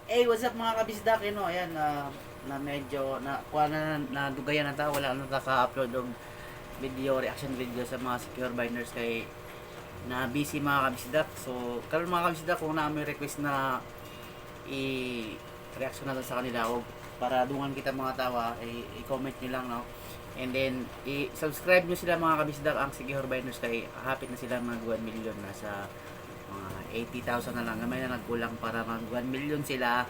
Hey, what's up mga kabisdak? No, ayan, na medyo kuha na dugayan na ta, wala na ta ka-upload og video, reaction video sa mga secure binders kay na busy mga kabisdak. So, karon mga kabisdak, kung na may request na i-reaction natin sa kanila o para dungan kita mga tawa, i-comment nyo lang, no? And then, i-subscribe nyo sila mga kabisdak ang Secure Binders kay hapit na sila mag 1 million na sa mga 80,000 na lang. Gamay na nagkulang para mag 1 million sila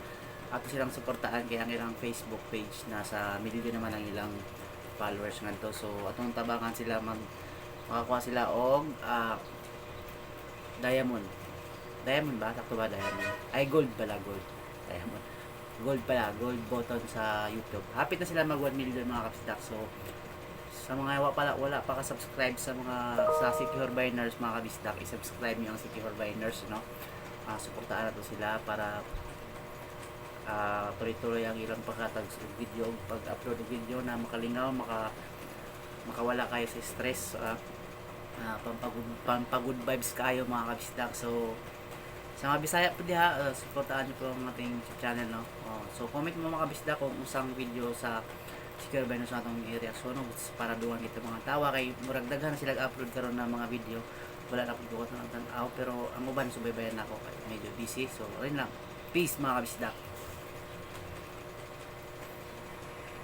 ato silang suportaan kaya ang ilang Facebook page nasa million naman ang ilang followers ngadto. So atong tabangan sila makakuha sila og diamond. Diamond ba? Takto ba diamond? Ay gold pala, gold. Diamond. Gold pala, gold button sa YouTube. Hapit na sila mag 1 million mga kapsdak. So sa mga wala pa ka-subscribe sa mga sa Secure Binders mga kabisdak, i-subscribe niyo ang Secure Binders, no? Suportahan nato sila para tuloy-tuloy ang ilang pagkatag video, pag-upload ng video na makalingaw, makawala kayo sa stress, pampagod vibes kayo mga kabisdak. So sa mga Bisaya po diha, suportahan niyo po ang ating channel, no? So comment mo mga kabisdak kung usang video sa secure ba na sa atong i-reaction, no? Para duwan kita mga tawa kay murag daghan sila upload karon na mga video, wala na ko ng tanaw pero ang uban subaybayan nako kay medyo busy. So ayun lang, peace mga kabisdak.